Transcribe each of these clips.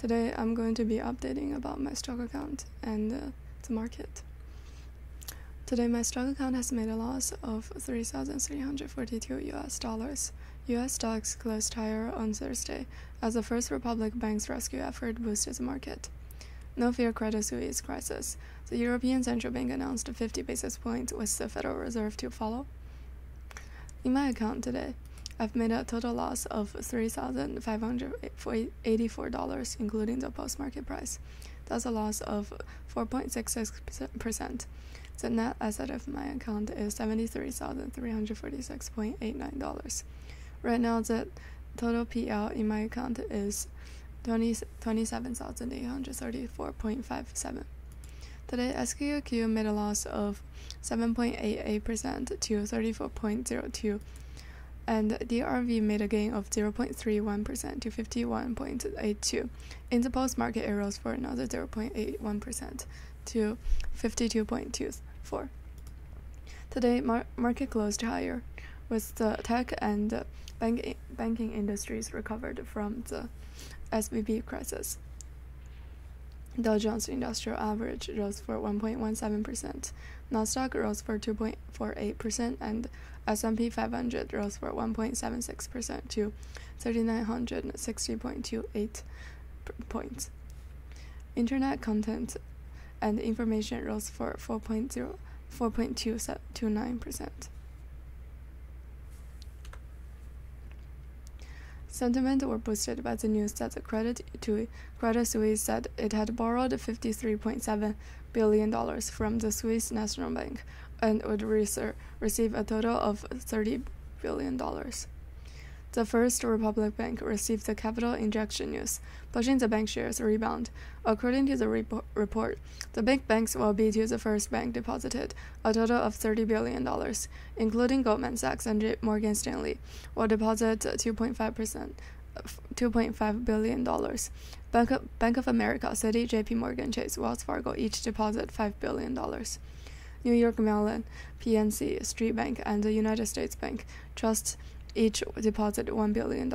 Today I'm going to be updating about my stock account and the market. Today my stock account has made a loss of $3,342. US stocks closed higher on Thursday as the First Republic Bank's rescue effort boosted the market. No fear Credit Suisse crisis. The European Central Bank announced 50 basis points with the Federal Reserve to follow. In my account today, I've made a total loss of $3,584, including the post-market price. That's a loss of 4.66%. The net asset of my account is $73,346.89. Right now, the total PL in my account is 27,834.57. Today, SQQQ made a loss of 7.88% to 34.02, and DRV made a gain of 0.31% to 51.82. In the post-market, it rose for another 0.81% to 52.24. Today, market closed higher, with the tech and banking industries recovered from the SVB crisis. Dow Jones Industrial Average rose for 1.17%, Nasdaq rose for 2.48%, and S&P 500 rose for 1.76% to 3,960.28 points. Internet content and information rose for 4.29%. Sentiment were boosted by the news that the Credit Suisse said it had borrowed $53.7 billion from the Swiss National Bank and would receive a total of $30 billion. The First Republic Bank received the capital injection news, pushing the bank shares rebound. According to the report, the big banks will be to the First Bank deposited a total of $30 billion, including Goldman Sachs and Morgan Stanley, will deposit $2.5 billion. Bank of America, Citi, JP Morgan Chase, Wells Fargo each deposit $5 billion. New York Mellon, PNC, Street Bank, and the United States Bank Trust each deposit $1 billion.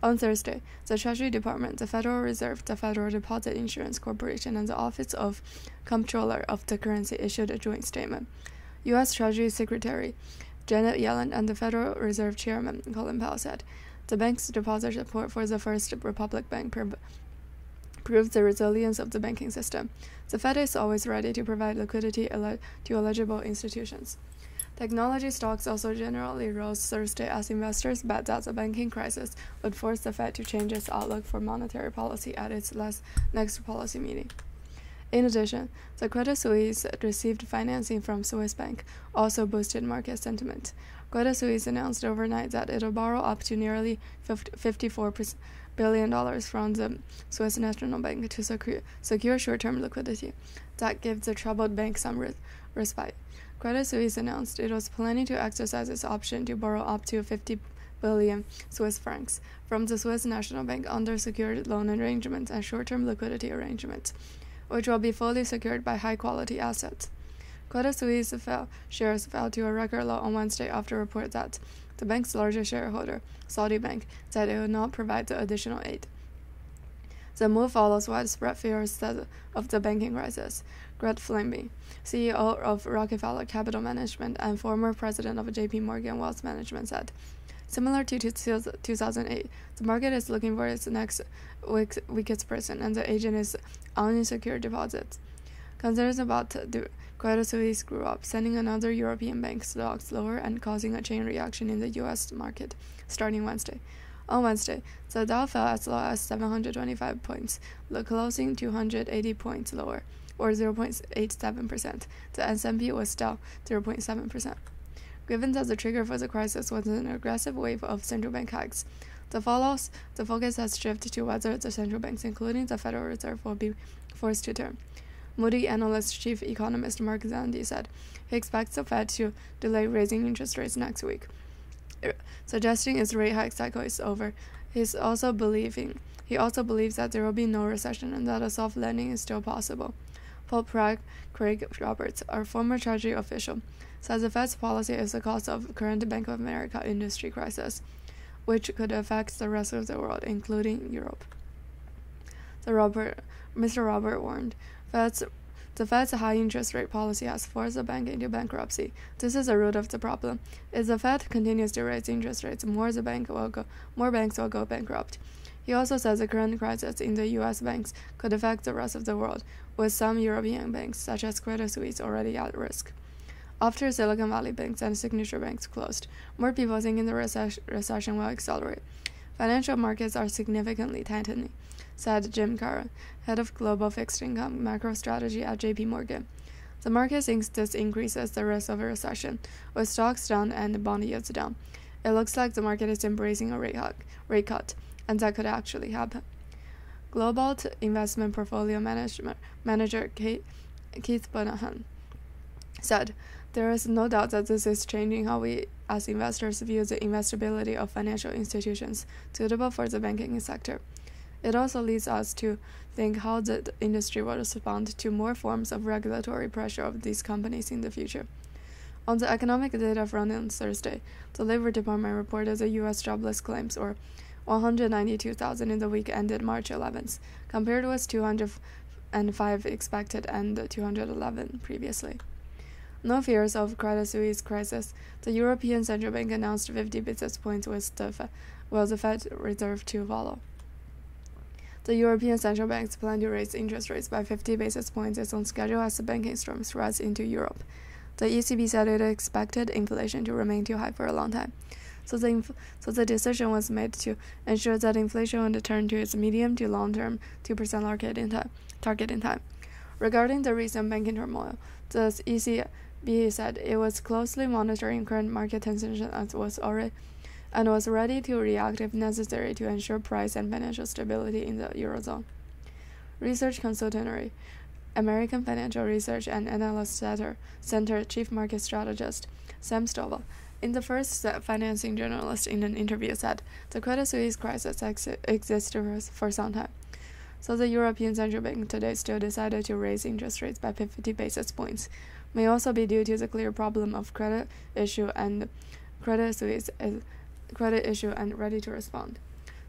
On Thursday, the Treasury Department, the Federal Reserve, the Federal Deposit Insurance Corporation, and the Office of Comptroller of the Currency issued a joint statement. U.S. Treasury Secretary Janet Yellen and the Federal Reserve Chairman Colin Powell said, "The bank's deposit support for the First Republic Bank proves the resilience of the banking system. The Fed is always ready to provide liquidity to eligible institutions." Technology stocks also generally rose Thursday as investors bet that the banking crisis would force the Fed to change its outlook for monetary policy at its next policy meeting. In addition, the Credit Suisse received financing from Swiss Bank, also boosted market sentiment. Credit Suisse announced overnight that it will borrow up to nearly $54 billion from the Swiss National Bank to secure short-term liquidity. That gives the troubled bank some respite. Credit Suisse announced it was planning to exercise its option to borrow up to 50 billion Swiss francs from the Swiss National Bank under secured loan arrangements and short-term liquidity arrangements, which will be fully secured by high-quality assets. Credit Suisse shares fell to a record low on Wednesday after a report that the bank's largest shareholder, Saudi Bank, said it would not provide the additional aid. The move follows widespread fears of the banking crisis. Greg Fleming, CEO of Rockefeller Capital Management and former president of JP Morgan Wealth Management, said, "Similar to 2008, the market is looking for its next weakest person, and the agent is unsecured deposits." Concerns about the Credit Suisse grew up, sending another European bank stocks lower and causing a chain reaction in the U.S. market starting Wednesday. On Wednesday, the Dow fell as low as 725 points, closing 280 points lower, or 0.87%. The S&P was down 0.7%. Given that the trigger for the crisis was an aggressive wave of central bank hikes, the focus has shifted to whether the central banks, including the Federal Reserve, will be forced to turn. Moody analyst chief economist Mark Zandi said he expects the Fed to delay raising interest rates next week, suggesting its rate hike cycle is over. He also believes that there will be no recession and that a soft landing is still possible. Paul Craig Roberts, our former Treasury official, says the Fed's policy is the cause of current Bank of America industry crisis, which could affect the rest of the world, including Europe. Mr. Robert warned. The Fed's high interest rate policy has forced the bank into bankruptcy. This is the root of the problem. If the Fed continues to raise interest rates, more banks will go bankrupt. He also says the current crisis in the U.S. banks could affect the rest of the world, with some European banks, such as Credit Suisse, already at risk. After Silicon Valley banks and signature banks closed, more people think the recession will accelerate. Financial markets are significantly tightening, said Jim Caron, head of global fixed income macro strategy at JP Morgan. The market thinks this increases the risk of a recession, with stocks down and bond yields down. It looks like the market is embracing a rate cut, and that could actually happen. Global investment portfolio manager Keith Bonahan said, "There is no doubt that this is changing how we as investors view the investability of financial institutions suitable for the banking sector. It also leads us to think how the industry will respond to more forms of regulatory pressure of these companies in the future." On the economic data front on Thursday, the Labor Department reported the U.S. jobless claims, or 192,000 in the week ended March 11th, compared with 205 expected and 211 previously. No fears of Credit Suisse crisis. The European Central Bank announced 50 basis points with the Fed Reserve to follow. The European Central Bank's plan to raise interest rates by 50 basis points is on schedule as the banking storm spreads into Europe. The ECB said it expected inflation to remain too high for a long time. So the decision was made to ensure that inflation would return to its medium to long-term 2% target in time. Regarding the recent banking turmoil, the ECB said it was closely monitoring current market tensions and was ready to react if necessary to ensure price and financial stability in the Eurozone. Research consultancy American Financial Research and Analysis Center Chief Market Strategist Sam Stovall, in the first financing journalist in an interview, said the Credit Suisse crisis exists for some time. So the European Central Bank today still decided to raise interest rates by 50 basis points. May also be due to the clear problem of credit issue and Credit Suisse credit issue and ready to respond.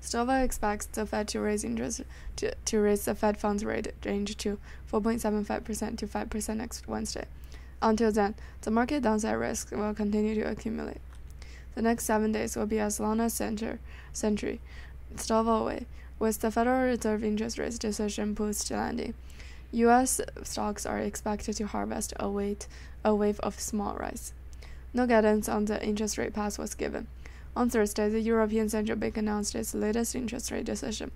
Stovall expects the Fed to raise the Fed funds rate range to 4.75% to 5% next Wednesday. Until then, the market downside risk will continue to accumulate. The next 7 days will be as long as century. Stovall way, with the Federal Reserve interest rates decision post-landing. U.S. stocks are expected to harvest a wave of small rise. No guidance on the interest rate path was given. On Thursday, the European Central Bank announced its latest interest rate decision,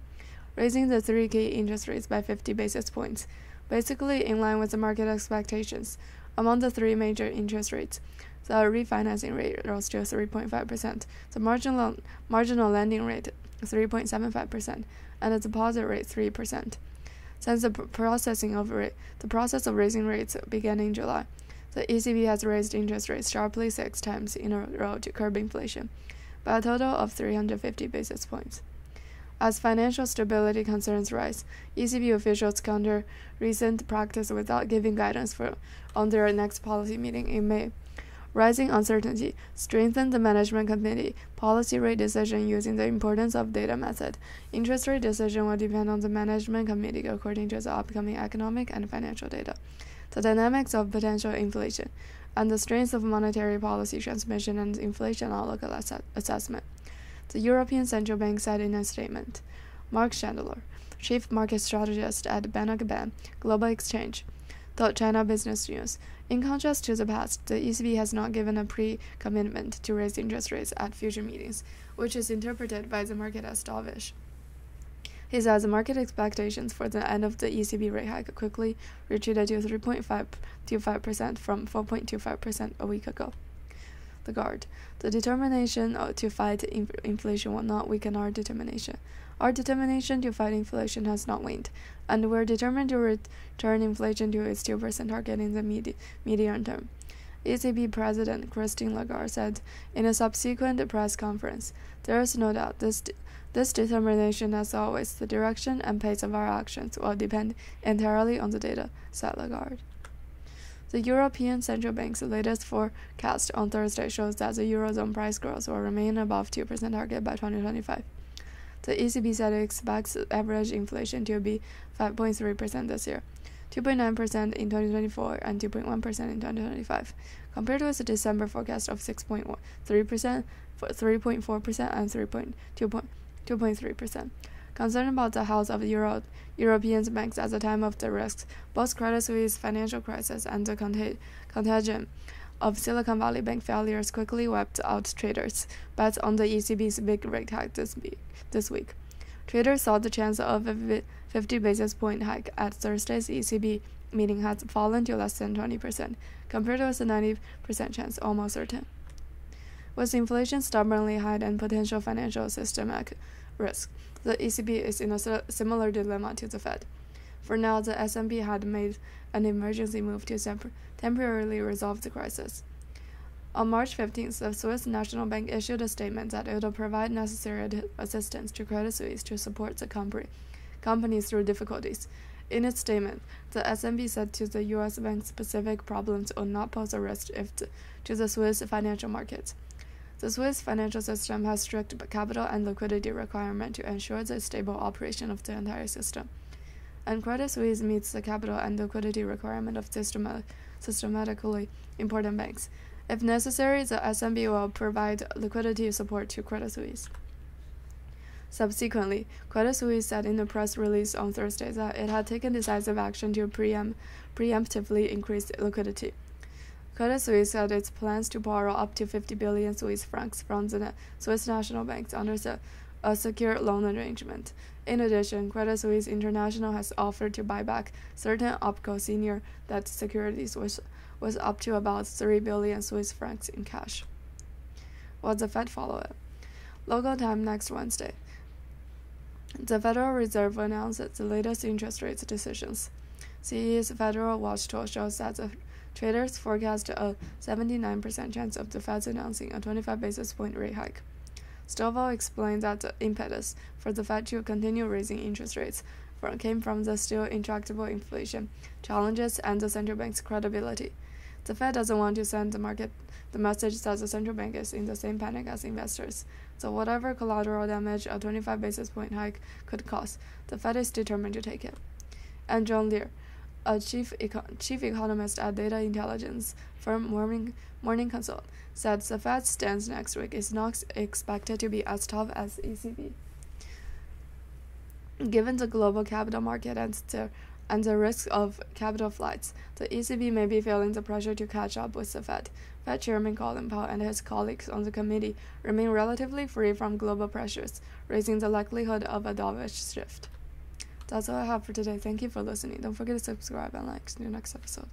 raising the three key interest rates by 50 basis points, basically in line with the market expectations. Among the three major interest rates, the refinancing rate rose to 3.5%, the marginal lending rate 3.75%, and the deposit rate 3%. Since the process of raising rates began in July, the ECB has raised interest rates sharply 6 times in a row to curb inflation, by a total of 350 basis points. As financial stability concerns rise, ECB officials counter recent practice without giving guidance on their next policy meeting in May. Rising uncertainty strengthened the management committee policy rate decision using the importance of data method. Interest rate decision will depend on the management committee according to the upcoming economic and financial data, the dynamics of potential inflation, and the strength of monetary policy transmission and inflation outlook assessment. The European Central Bank said in a statement. Mark Chandler, Chief Market Strategist at Bank Global Exchange, told China Business News, in contrast to the past, the ECB has not given a pre-commitment to raise interest rates at future meetings, which is interpreted by the market as dovish. He says the market expectations for the end of the ECB rate hike quickly retreated to 3.525% from 4.25% a week ago. The Guard. The determination to fight inflation will not weaken our determination. Our determination to fight inflation has not waned, and we're determined to return inflation to its 2% target in the medium term. ECB President Christine Lagarde said in a subsequent press conference, "There is no doubt this determination, as always, the direction and pace of our actions will depend entirely on the data," said Lagarde. The European Central Bank's latest forecast on Thursday shows that the Eurozone price growth will remain above 2% target by 2025. The ECB said it expects average inflation to be 5.3% this year, 2.9% in 2024, and 2.1% in 2025, compared with the December forecast of 6.3%, 3.4%, and 2.3%. Concerned about the health of European banks at the time of the risks, both Credit Suisse financial crisis and the contagion of Silicon Valley Bank failures quickly wiped out traders' bets on the ECB's big rate hike this week. Traders thought the chance of a 50 basis point hike at Thursday's ECB meeting had fallen to less than 20%, compared with a 90% chance almost certain. With inflation stubbornly high and potential financial systemic risk, the ECB is in a similar dilemma to the Fed. For now, the S&P had made an emergency move to temporarily resolve the crisis. On March 15th, the Swiss National Bank issued a statement that it will provide necessary assistance to Credit Suisse to support the company through difficulties. In its statement, the S&P said to the U.S. bank specific problems will not pose a risk to the Swiss financial markets. The Swiss financial system has strict capital and liquidity requirements to ensure the stable operation of the entire system, and Credit Suisse meets the capital and liquidity requirement of systematically important banks. If necessary, the S&P will provide liquidity support to Credit Suisse. Subsequently, Credit Suisse said in a press release on Thursday that it had taken decisive action to preemptively increase liquidity. Credit Suisse said its plans to borrow up to 50 billion Swiss francs from the Swiss National Bank under a secure loan arrangement. In addition, Credit Suisse International has offered to buy back certain OPCO senior debt securities with up to about 3 billion Swiss francs in cash. Will the Fed follow it? Local time next Wednesday. The Federal Reserve announced the latest interest rate decisions. CE's Federal Watch tool shows that the traders forecast a 79% chance of the Fed announcing a 25 basis point rate hike. Stovall explained that the impetus for the Fed to continue raising interest rates came from the still intractable inflation challenges and the central bank's credibility. The Fed doesn't want to send the market the message that the central bank is in the same panic as investors. So whatever collateral damage a 25 basis point hike could cause, the Fed is determined to take it. And John Lear, a chief economist at data intelligence firm Morning Consult, said the Fed's stance next week is not expected to be as tough as ECB. Given the global capital market and the risk of capital flights, the ECB may be feeling the pressure to catch up with the Fed. Fed Chairman Colin Powell and his colleagues on the committee remain relatively free from global pressures, raising the likelihood of a dovish shift. That's all I have for today. Thank you for listening. Don't forget to subscribe and like. See you next episode.